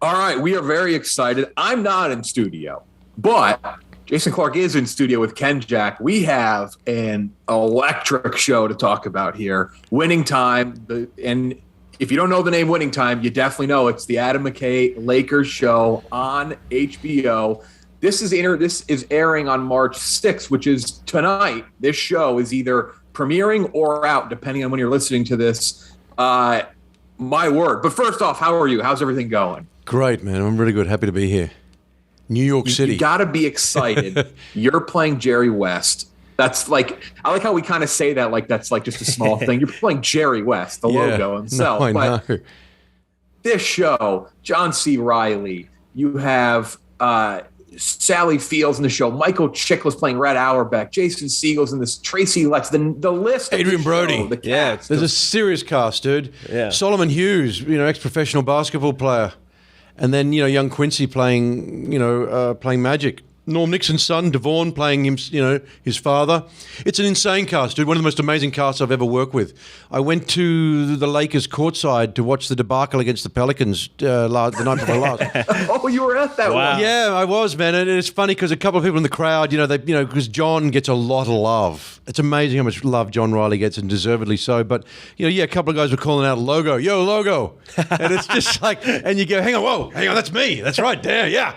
All right, we are very excited. I'm not in studio, but Jason Clarke is in studio with Ken Jack. We have an electric show to talk about here. Winning Time, and if you don't know the name Winning Time, you definitely know it's the Adam McKay Lakers show on HBO. This is airing on March 6th, which is tonight. This show is either premiering or out, depending on when you're listening to this. My word. But first off, how are you? How's everything going? Great, man. I'm really good. Happy to be here. New York City. You got to be excited. You're playing Jerry West. That's like, I like how we kind of say that like that's like just a small thing. You're playing Jerry West, the logo himself. No, I know. This show, John C. Reilly, you have Sally Fields in the show, Michael Chiklis playing Red Auerbach, Jason Segel's in this, Tracy Letts, the list. Adrian Brody. There's a serious cast, dude. Yeah. Solomon Hughes, ex-professional basketball player. And then, young Quincy playing Magic. Norm Nixon's son, Devon, playing him, his father. It's an insane cast, dude. One of the most amazing casts I've ever worked with. I went to the Lakers courtside to watch the debacle against the Pelicans the night before last. Oh, you were at that one? Yeah, I was, man. And it's funny because a couple of people in the crowd, because John gets a lot of love. It's amazing how much love John Reilly gets, and deservedly so. But, a couple of guys were calling out Logo. Yo, Logo. And it's just like, and you go, hang on, that's me. That's right, there, yeah.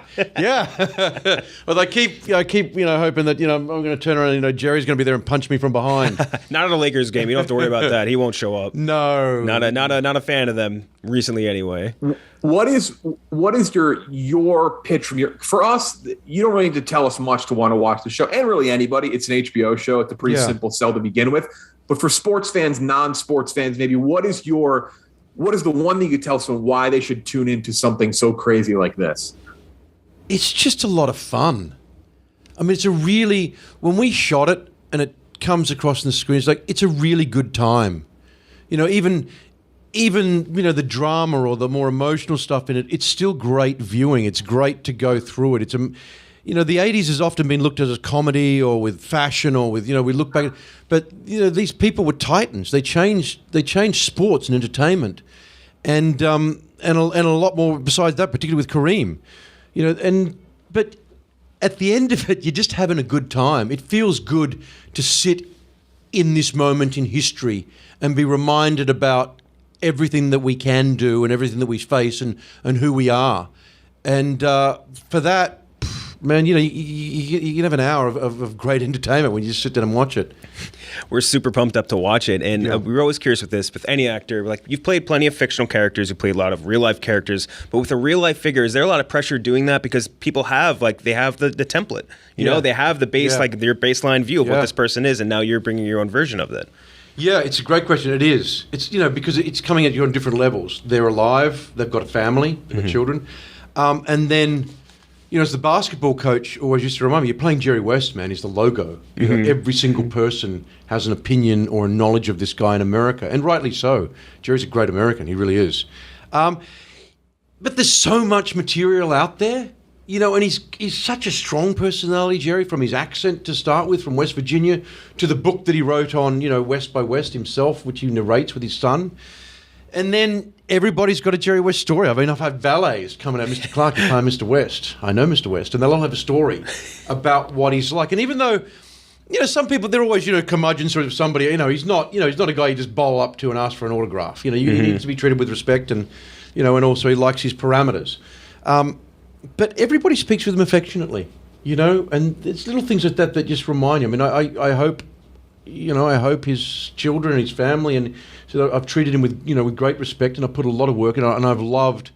Well, I keep hoping that, I'm going to turn around, Jerry's going to be there and punch me from behind. Not at a Lakers game. You don't have to worry about that. He won't show up. No. Not a fan of them recently anyway. What is your pitch for us? You don't really need to tell us much to want to watch the show, and really anybody. It's an HBO show. It's a pretty simple sell to begin with. But for sports fans, non-sports fans, maybe what is the one thing you could tell someone why they should tune into something so crazy like this? It's just a lot of fun. I mean, when we shot it and it comes across on the screen, it's a really good time. Even the drama or the more emotional stuff in it, it's still great viewing. It's great to go through it. It's the 80s has often been looked at as comedy or with fashion or with, we look back, but these people were titans. They changed sports and entertainment, and a lot more besides that, particularly with Kareem. But at the end of it, you're just having a good time. It feels good to sit in this moment in history and be reminded about everything that we can do and everything that we face and who we are. And for that, man, you can have an hour of great entertainment when you just sit down and watch it. We're super pumped up to watch it, and we were always curious with this. With any actor, like you've played plenty of fictional characters, you've played a lot of real life characters, but with a real life figure, is there a lot of pressure doing that because people have the template, they have the base their baseline view of what this person is, and now you're bringing your own version of that. Yeah, it's a great question. It is. It's because it's coming at you on different levels. They're alive, they've got a family, they've got children, and then. As the basketball coach always used to remind me, you're playing Jerry West, man. He's the logo. Every single person has an opinion or a knowledge of this guy in America, and rightly so. Jerry's a great American. He really is. But there's so much material out there, and he's such a strong personality, Jerry, from his accent to start with, from West Virginia, to the book that he wrote on, West by West himself, which he narrates with his son. And then everybody's got a Jerry West story. I mean, I've had valets coming out, Mr. Clarke, you play Mr. West. I know Mr. West. And they'll all have a story about what he's like. And even though, some people, they're always, curmudgeons of somebody, he's not a guy you just bowl up to and ask for an autograph. He needs to be treated with respect and, and also he likes his parameters. But everybody speaks with him affectionately, and it's little things like that just remind you. I mean, I hope, I hope his children and his family, and so I've treated him with, with great respect, and I've put a lot of work in, and I've loved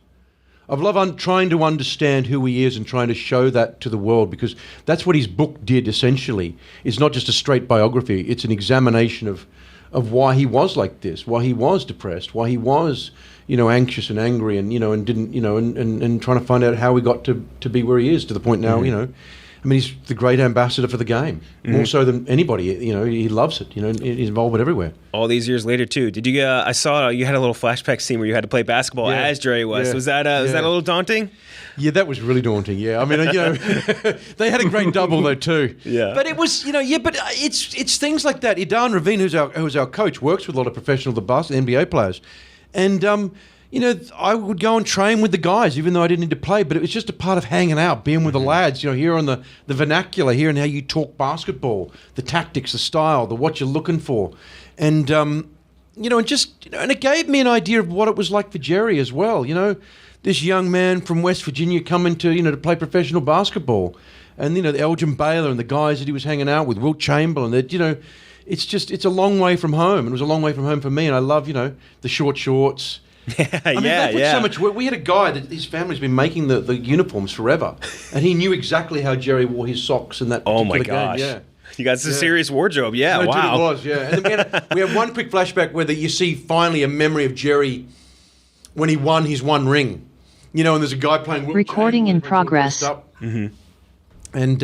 trying to understand who he is and trying to show that to the world, because that's what his book did essentially. It's not just a straight biography; it's an examination of why he was like this, why he was depressed, why he was, anxious and angry, and and didn't, and trying to find out how he got to be where he is to the point now, I mean, he's the great ambassador for the game, more so than anybody. He loves it. He's involved with everywhere. All these years later, too. Did you? I saw you had a little flashback scene where you had to play basketball as Jerry West. Yeah. Was that a little daunting? Yeah, that was really daunting. Yeah, I mean, they had a great double though too. Yeah, but it was, but it's things like that. Idan Ravine, who's our coach, works with a lot of professional NBA players, and I would go and train with the guys, even though I didn't need to play, but it was just a part of hanging out, being with the lads, here on the vernacular, hearing how you talk basketball, the tactics, the style, what you're looking for. And, and it gave me an idea of what it was like for Jerry as well. This young man from West Virginia coming to, to play professional basketball. And, the Elgin Baylor and the guys that he was hanging out with, Wilt Chamberlain, that, it's a long way from home. It was a long way from home for me. And I love, the short shorts. They put so much work. We had a guy that his family's been making the uniforms forever, and he knew exactly how Jerry wore his socks in that particular Oh my gosh! game. Yeah. You got some serious wardrobe. Yeah, No, wow. Dude, it was, yeah. And then we had one quick flashback where you see finally a memory of Jerry when he won his one ring. And there's a guy playing. Recording in progress. Mm-hmm. And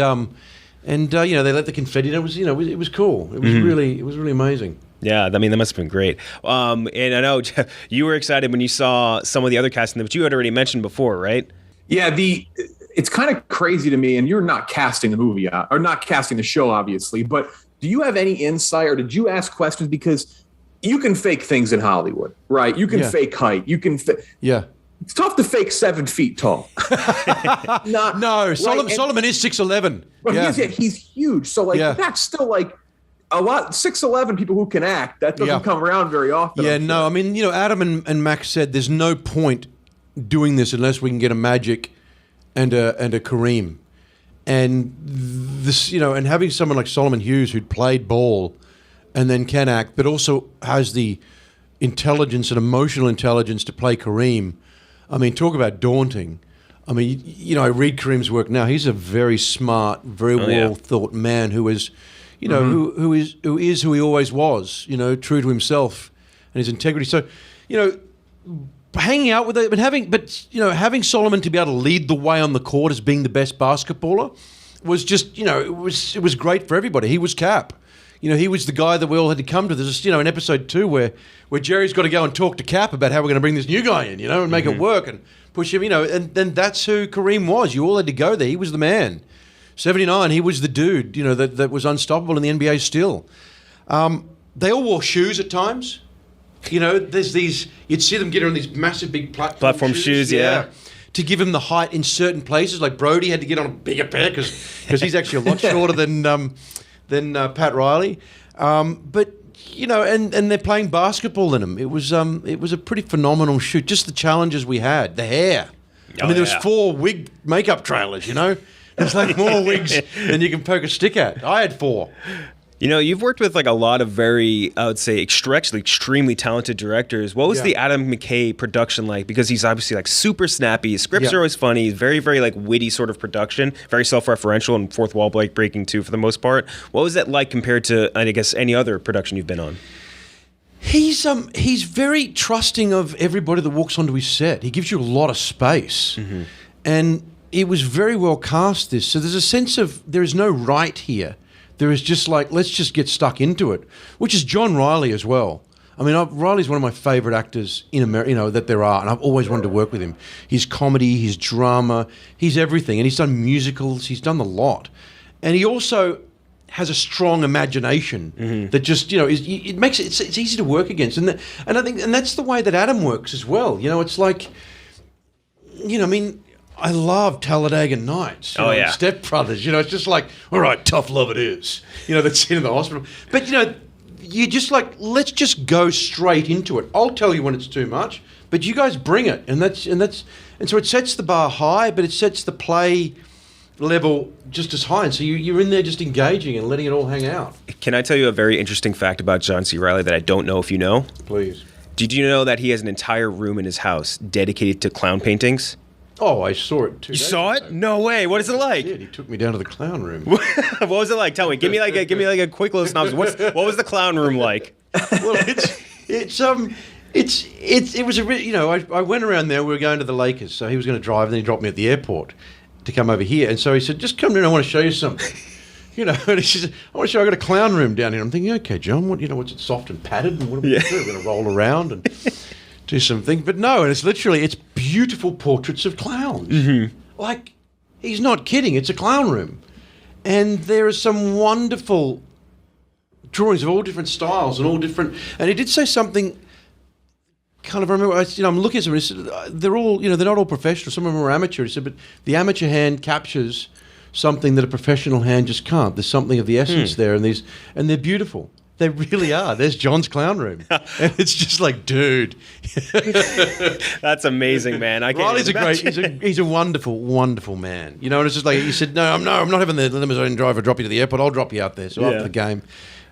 they let the confetti. It was it was cool. It was really amazing. Yeah, I mean, that must have been great. And I know you were excited when you saw some of the other casting, which you had already mentioned before, right? Yeah, it's kind of crazy to me, and you're not casting the movie, or not casting the show, obviously, but do you have any insight, or did you ask questions? Because you can fake things in Hollywood, right? You can fake height. You can Yeah. It's tough to fake 7 feet tall. Solomon is 6'11". But he's huge. So, that's still, a lot 6'11" people who can act. That doesn't come around very often. Yeah, no. I mean, Adam and Max said there's no point doing this unless we can get a Magic and a Kareem, and this, and having someone like Solomon Hughes who'd played ball and then can act, but also has the intelligence and emotional intelligence to play Kareem. I mean, talk about daunting. I mean, I read Kareem's work now. He's a very smart, very well thought man who is. Who is who he always was, true to himself and his integrity. So, hanging out with it, having Solomon to be able to lead the way on the court as being the best basketballer was just, it was great for everybody. He was Cap. He was the guy that we all had to come to. There's just, in episode 2 where Jerry's got to go and talk to Cap about how we're going to bring this new guy in, and make it work and push him, and then that's who Kareem was. You all had to go there. He was the man. 79, he was the dude, that was unstoppable in the NBA still. They all wore shoes at times. There's these, you'd see them get on these massive big platform shoes. Yeah. To give him the height in certain places. Like Brody had to get on a bigger pair because he's actually a lot shorter than Pat Reilly. But, and they're playing basketball in them. It was a pretty phenomenal shoot. Just the challenges we had, the hair. There was 4 wig makeup trailers, There's more wigs than you can poke a stick at. I had 4. You've worked with a lot of very, I would say, extremely talented directors. What was the Adam McKay production like? Because he's obviously super snappy. His scripts are always funny. Very, very witty sort of production. Very self-referential and fourth wall breaking too for the most part. What was that like compared to, I guess, any other production you've been on? He's very trusting of everybody that walks onto his set. He gives you a lot of space, and it was very well cast, this. So there's a sense of there is no right here. There is just let's just get stuck into it, which is John Reilly as well. I mean, Reilly's one of my favorite actors in America, that there are, and I've always wanted to work with him. His comedy, his drama, he's everything. And he's done musicals, he's done a lot. And he also has a strong imagination that just, it makes it's easy to work against. And I think that's the way that Adam works as well. It's like, I love Talladega Nights. Step Brothers. It's just all right, tough love it is. That scene in the hospital. But, you just let's just go straight into it. I'll tell you when it's too much, but you guys bring it. And so it sets the bar high, but it sets the play level just as high. And so you're in there just engaging and letting it all hang out. Can I tell you a very interesting fact about John C. Reilly that I don't know if you know? Please. Did you know that he has an entire room in his house dedicated to clown paintings? Oh, I saw it too. You saw it? No way. What is it like? He took me down to the clown room. What was it like? Tell me. Give me a quick little synopsis. What was the clown room like? Well, it was a I went around there. We were going to the Lakers, so he was going to drive, and then he dropped me at the airport to come over here. And so he said, "Just come in. I want to show you something." And he says, "I want to show you. I got a clown room down here." I'm thinking, "Okay, John. What's it soft and padded? And what are we going to do? We're going to roll around and." Do something, but no, and it's beautiful portraits of clowns. He's not kidding. It's a clown room, and there are some wonderful drawings of all different styles and all different. And he did say something kind of remember, I'm looking at some. He said, they're all, they're not all professional. Some of them are amateur. He said, but the amateur hand captures something that a professional hand just can't. There's something of the essence there, and they're beautiful. They really are. There's John's clown room, and it's just like, dude. That's amazing, man. I can't Riley's he's a wonderful, wonderful man. And it's just like he said, no, I'm not having the limousine driver drop you to the airport. I'll drop you out there. So after the game,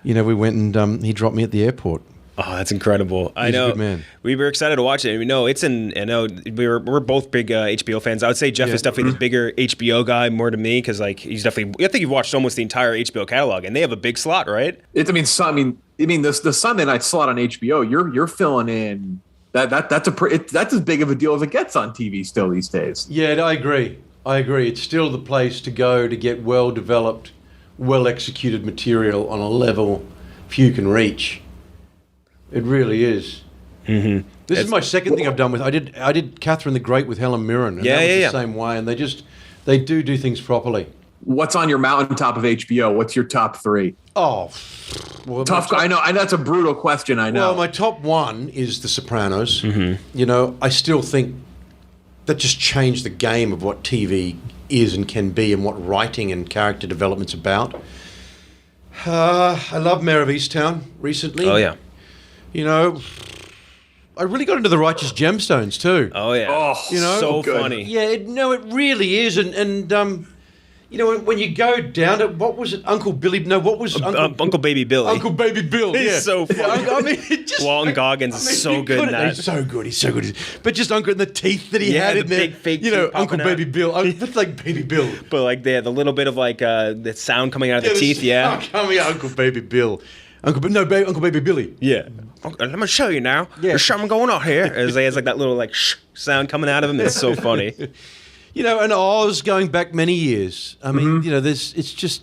we went and he dropped me at the airport. Oh, that's incredible! He's a good man. We were excited to watch it. We know it's in. I know we're both big HBO fans. I would say Jeff is definitely the bigger HBO guy more to me because he's definitely. I think you've watched almost the entire HBO catalog, and they have a big slot, right? The Sunday night slot on HBO. You're filling in that's as big of a deal as it gets on TV still these days. Yeah, I agree. It's still the place to go to get well developed, well executed material on a level few can reach. It really is. Mm-hmm. This is my second thing I've done with. I did Catherine the Great with Helen Mirren. And that was the same way, and they do things properly. What's on your mountaintop of HBO? What's your top 3? Oh, well, tough. I know that's a brutal question. I know. Well, my top 1 is The Sopranos. Mm-hmm. I still think that just changed the game of what TV is and can be, and what writing and character development's about. I love Mayor of Easttown recently. Oh yeah. I really got into The Righteous Gemstones too. Oh yeah. Oh, so funny. Yeah, it really is, and when you go down to what was it, Uncle Billy? No, what was Uncle Baby Billy? Uncle Baby Bill. He's so funny. I mean, Walton Goggins is so good in that. He's so good. But just Uncle and the teeth that he had in there. Big fake teeth Uncle Baby Bill. That's like Baby Bill. But they had the little bit of the sound coming out of the teeth. Yeah. Coming out, Uncle Baby Bill. Uncle Baby Billy. Yeah. Let me show you now. Yeah. There's something going on here. As he has that little shh sound coming out of him. It's so funny. And Oz going back many years. I mean, it's just,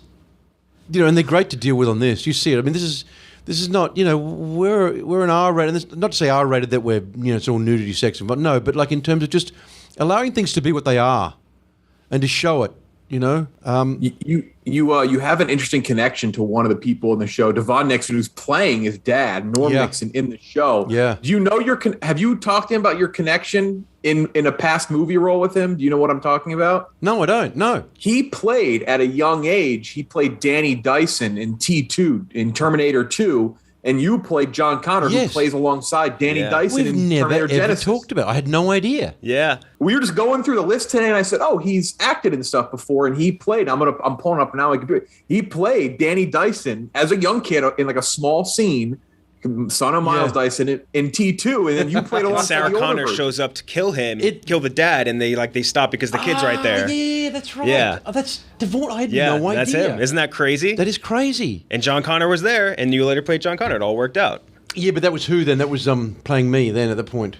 and they're great to deal with on this. You see it. I mean, this is not, we're an R-rated. Not to say R-rated that we're, it's all nudity, sex, but no. But in terms of just allowing things to be what they are, and to show it. You have an interesting connection to one of the people in the show, Devon Nixon, who's playing his dad, Norm Nixon, in the show. Yeah. Do you know have you talked to him about your connection in a past movie role with him? Do you know what I'm talking about? No, I don't. No. He played at a young age. He played Danny Dyson in T2 in Terminator 2. And you played John Connor, who plays alongside Danny Dyson in Terminator Genesis. We've never talked about it. I had no idea. Yeah. We were just going through the list today, and I said, oh, he's acted in stuff before, and he played. I'm pulling up now. I can do it. He played Danny Dyson as a young kid in a small scene, son of Miles Dyson in T2, and then you played alongside Sarah Connor shows up to kill him, kill the dad, and they stop because the kid's right there. Yeah, that's right. Yeah. Oh, that's Devon. I had no idea. That's him. Isn't that crazy? That is crazy. And John Connor was there, and you later played John Connor. It all worked out. Yeah, but that was who then? That was playing me then at the point.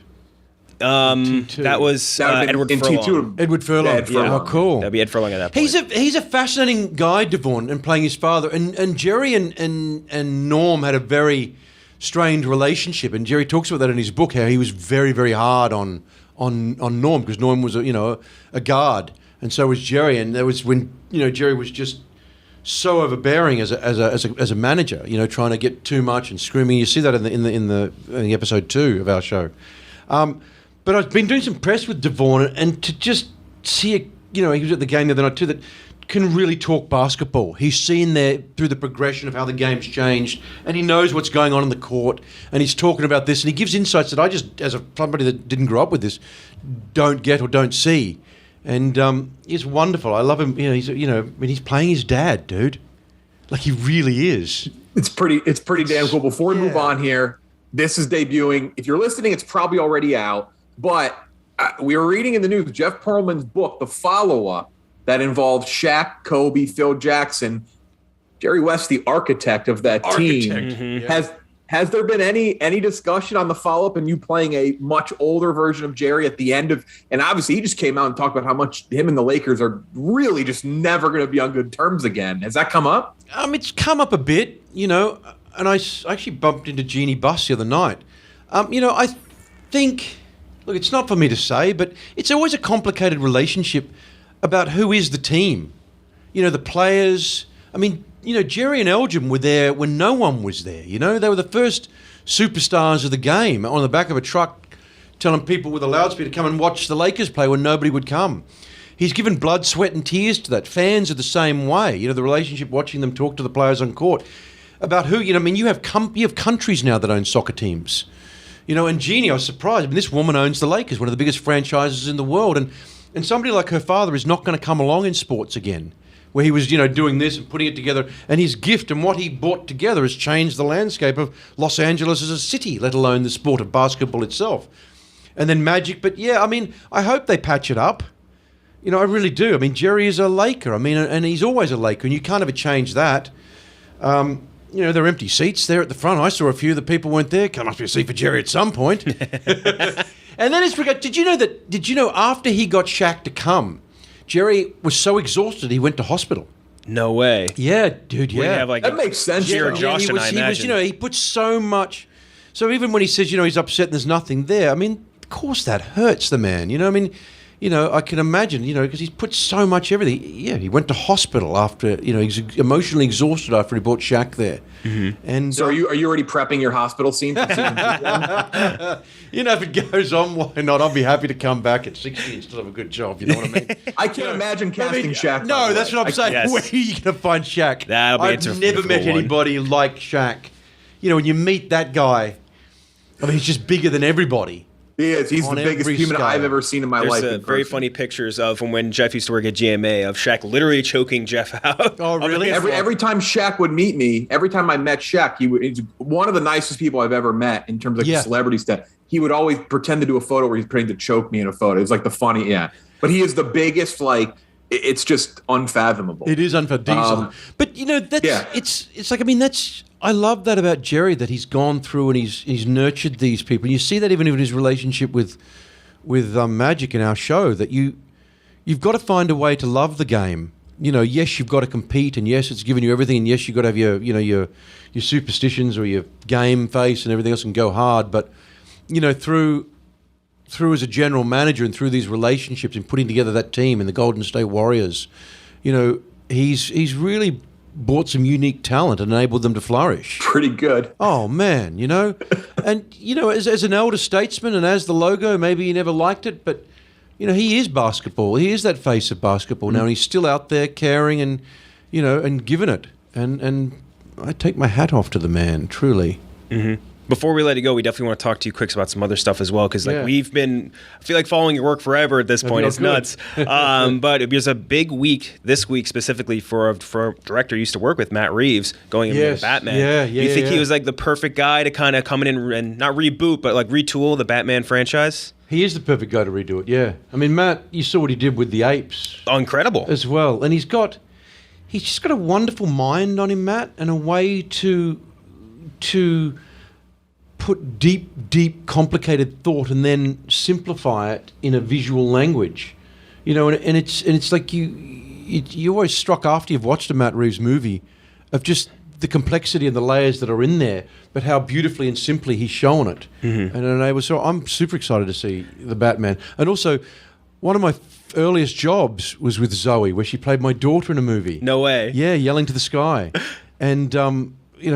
That was Edward Furlong. Edward Furlong. Yeah. Oh, cool. That'd be Ed Furlong at that point. He's a fascinating guy, Devon, and playing his father. And Jerry and Norm had a very strained relationship, and Jerry talks about that in his book, how he was very, very hard on Norm, because Norm was a guard, and so was Jerry, and there was when Jerry was just so overbearing as a manager, trying to get too much and screaming. You see that in the episode 2 of our show. But I've been doing some press with Devon, and to just see he was at the game the other night too, that can really talk basketball. He's seen there through the progression of how the game's changed, and he knows what's going on in the court, and he's talking about this, and he gives insights that I just, as somebody that didn't grow up with this, don't get or don't see. And he's wonderful. I love him. He's playing his dad, dude. Like, he really is. It's pretty damn cool. Before we move on here, this is debuting. If you're listening, it's probably already out, but we were reading in the news Jeff Pearlman's book, the follow-up, that involved Shaq, Kobe, Phil Jackson, Jerry West, the architect of that team. Mm-hmm. Has there been any discussion on the follow-up and you playing a much older version of Jerry at the end of, and obviously he just came out and talked about how much him and the Lakers are really just never going to be on good terms again. Has that come up? It's come up a bit, and I actually bumped into Jeannie Buss the other night. I think, look, it's not for me to say, but it's always a complicated relationship about who is the team. The players. I mean, Jerry and Elgin were there when no one was there. They were the first superstars of the game on the back of a truck, telling people with a loudspeaker to come and watch the Lakers play when nobody would come. He's given blood, sweat, and tears to that. Fans are the same way. The relationship, watching them talk to the players on court about who. You have countries now that own soccer teams. And Jeannie, I was surprised. This woman owns the Lakers, one of the biggest franchises in the world, and somebody like her father is not going to come along in sports again, where he was, doing this and putting it together. And his gift and what he brought together has changed the landscape of Los Angeles as a city, let alone the sport of basketball itself. And then Magic. But yeah, I hope they patch it up. I really do. Jerry is a Laker. And he's always a Laker, and you can't ever change that. There are empty seats there at the front. I saw a few. The people weren't there. There must be a seat for Jerry at some point. And then did you know after he got Shaq to come, Jerry was so exhausted he went to hospital. No way. Yeah, dude, yeah. That makes sense. Sheer exhaustion, I imagine. He put so much. So even when he says, he's upset and there's nothing there, of course that hurts the man. I can imagine, because he's put so much everything. Yeah, he went to hospital after, he's emotionally exhausted after he brought Shaq there. Mm-hmm. And so are you already prepping your hospital scene? For if it goes on, why not? I'll be happy to come back at 60 and still have a good job. You know what I mean? I can't imagine casting Shaq. No, that's what I'm saying. Yes. Where are you going to find Shaq? That'll be I've never met anybody like Shaq. When you meet that guy, he's just bigger than everybody. He is. He's the biggest human I've ever seen in my life. There's very funny pictures of from when Jeff used to work at GMA of Shaq literally choking Jeff out. Oh, really? Every time Shaq would meet me, every time I met Shaq, he's one of the nicest people I've ever met in terms of celebrity stuff. He would always pretend to do a photo where he's pretending to choke me in a photo. It's like the funny, But he is the biggest, it's just unfathomable. It is unfathomable. But it's like that's. I love that about Jerry, that he's gone through and he's nurtured these people. And you see that even in his relationship with Magic in our show, that you've got to find a way to love the game. Yes, you've got to compete, and yes, it's given you everything, and yes, you've got to have your superstitions or your game face and everything else and go hard. But through as a general manager and through these relationships and putting together that team and the Golden State Warriors, he's really brought some unique talent and enabled them to flourish. Pretty good. Oh, man, And, as an elder statesman and as the logo, maybe he never liked it, but, he is basketball. He is that face of basketball now, and he's still out there caring and, and giving it. And I take my hat off to the man, truly. Mm-hmm. Before we let you go, we definitely want to talk to you quick about some other stuff as well, because we've been, I feel like following your work forever at this point. It's nuts. But there's a big week this week specifically for a director you used to work with, Matt Reeves, going into Batman. Do you think he was like the perfect guy to kind of come in and not reboot, but like retool the Batman franchise? He is the perfect guy to redo it. Yeah, Matt, you saw what he did with the apes. Oh, incredible as well, and he's just got a wonderful mind on him, Matt, and a way to put deep, complicated thought and then simplify it in a visual language, and it's like you always struck after you've watched a Matt Reeves movie of just the complexity and the layers that are in there, but how beautifully and simply he's shown it. Mm-hmm. So I'm super excited to see the Batman, and also one of my earliest jobs was with Zoe, where she played my daughter in a movie. No way. Yeah, Yelling to the Sky, and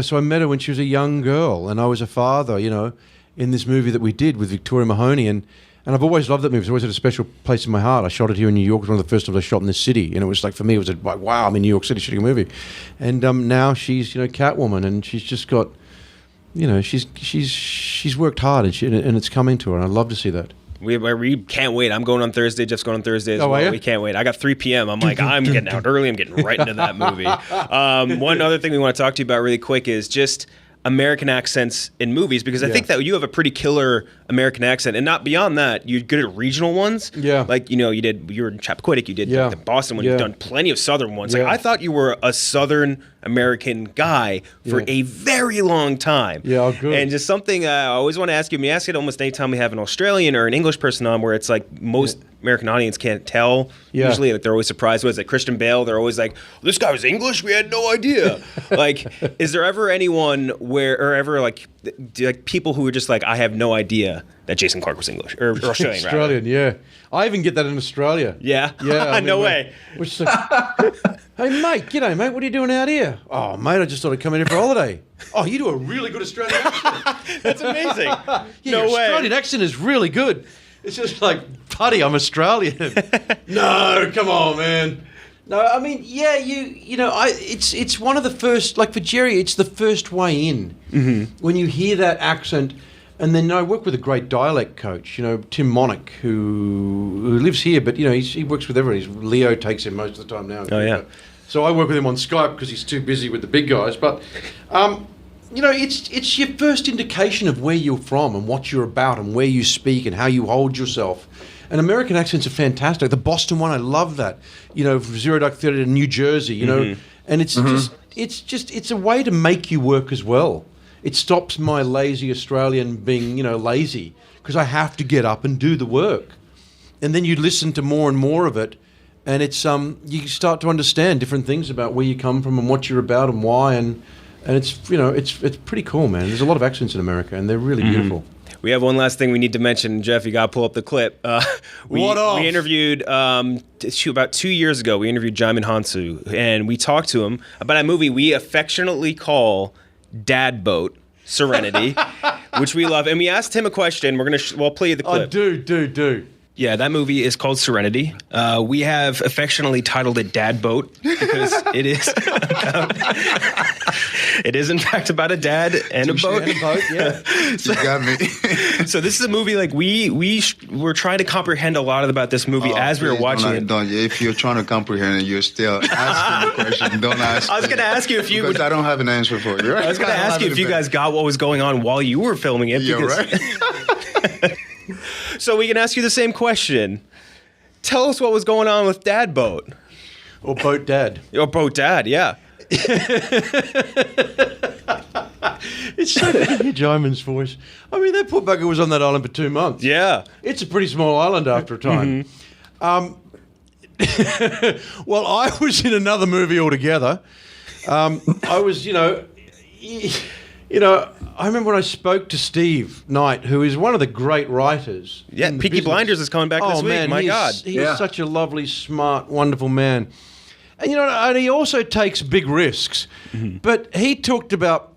so I met her when she was a young girl, and I was a father, in this movie that we did with Victoria Mahoney, and I've always loved that movie. It's always had a special place in my heart. I shot it here in New York. It was one of the first times I shot in this city, and it was like, for me, it was like, wow, I'm in New York City shooting a movie. And now she's, Catwoman, and she's just got, she's worked hard, and it's coming to her, and I love to see that. We can't wait. I'm going on Thursday. Jeff's going on Thursday as well. Are you? We can't wait. I got 3 p.m. I'm like, I'm getting out early. I'm getting right into that movie. One other thing we want to talk to you about really quick is just American accents in movies, because I think that you have a pretty killer American accent, and not beyond that, you're good at regional ones. Yeah. Like, you were in Chappaquiddick, you did the Boston one, you've done plenty of Southern ones. Yeah. Like, I thought you were a Southern American guy for a very long time. Yeah, good. And just something I always want to ask you, I ask it almost anytime we have an Australian or an English person on, where it's like American audience can't tell. Yeah. Usually, like, they're always surprised. Was it Christian Bale? They're always like, "This guy was English. We had no idea." Like, is there ever anyone like people who are just like, "I have no idea that Jason Clarke was English or Australian?" Australian, yeah. I even get that in Australia. Yeah, Yeah. I mean, no way. Which is like, hey, mate, g'day, mate. What are you doing out here? Oh, mate, I just thought I'd come in here for a holiday. Oh, you do a really good Australian accent. That's amazing. Yeah, No your way. Australian accent is really good. It's just like, buddy, I'm Australian. No, come on, man. No, I mean, yeah, it's one of the first, like for Jerry, it's the first way in. Mm-hmm. When you hear that accent, and then I work with a great dialect coach, Tim Monick, who lives here, but, he works with everyone. Leo takes him most of the time now. Oh, yeah. So I work with him on Skype because he's too busy with the big guys. But, it's your first indication of where you're from and what you're about and where you speak and how you hold yourself. And American accents are fantastic. The Boston one, I love that. From Zero Dark Thirty to New Jersey, and it's it's a way to make you work as well. It stops my lazy Australian being, lazy because I have to get up and do the work. And then you listen to more and more of it, and it's you start to understand different things about where you come from and what you're about and why, and it's it's pretty cool, man. There's a lot of accents in America, and they're really beautiful. We have one last thing we need to mention, Jeff. You got to pull up the clip. We interviewed about 2 years ago. We interviewed Jaimin Hansu, and we talked to him about a movie we affectionately call Dad Boat, Serenity, which we love. And we asked him a question. We're we'll play you the clip. Oh, do. Yeah, that movie is called Serenity. We have affectionately titled it Dad Boat because it is it is in fact about a dad and a boat. And a boat, yeah. You got me. So this is a movie like we were trying to comprehend a lot about this movie as we were watching it. Don't. If you're trying to comprehend it, you're still asking the question. Don't ask. I was going to ask you if you because I don't have an answer for you. Right? I was going to ask you if you guys got what was going on while you were filming it. Yeah, right. So we can ask you the same question. Tell us what was going on with Dad Boat. Or Boat Dad. Or Boat Dad, yeah. It's so good to hear Jaimin's voice. I mean, that poor bugger was on that island for 2 months. Yeah. It's a pretty small island after a time. Mm-hmm. Well, I was in another movie altogether. I was, I remember when I spoke to Steve Knight, who is one of the great writers. Yeah, Peaky Blinders is coming back this week. Man, My God. He's such a lovely, smart, wonderful man. And, and he also takes big risks. Mm-hmm. But he talked about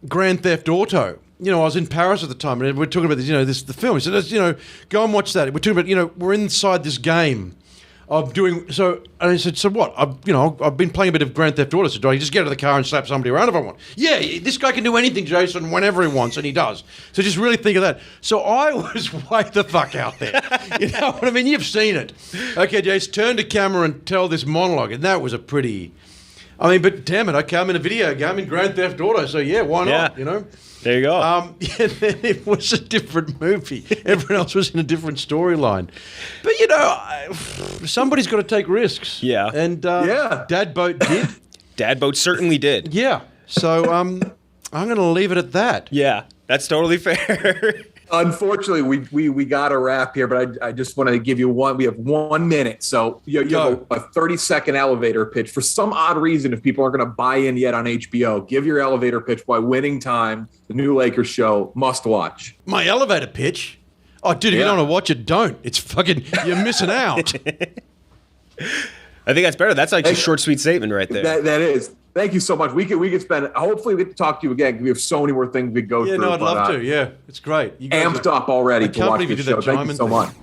Grand Theft Auto. I was in Paris at the time, and we're talking about this, the film. He said, go and watch that. We're talking about, we're inside this game of doing so. And I said, so what? I've been playing a bit of Grand Theft Auto. So do I just get out of the car and slap somebody around if I want? Yeah, this guy can do anything, Jason, whenever he wants, and he does. So just really think of that. So I was way the fuck out there. You know what I mean? You've seen it. Okay, Jason, turn to camera and tell this monologue, and that was a pretty. But damn it, okay, I'm in a video game in Grand Theft Auto, so yeah, why not? Yeah. There you go. And then it was a different movie. Everyone else was in a different storyline. But, somebody's got to take risks. Yeah. And Dad Boat did. Dad Boat certainly did. Yeah. So I'm going to leave it at that. Yeah, that's totally fair. Unfortunately, we got a wrap here, but I just want to give you one. We have 1 minute, so you have a 30-second elevator pitch. For some odd reason, if people aren't going to buy in yet on HBO, give your elevator pitch why Winning Time, the new Lakers show, must watch. My elevator pitch? Oh, dude, if you don't want to watch it, don't. It's fucking, you're missing out. I think that's better. That's like a short, sweet statement right there. That is. Thank you so much. We could spend. Hopefully, we get to talk to you again because we have so many more things we go through. Yeah, no, I'd love to. Yeah, it's great. You guys amped up already to watch this show. Thank you so much.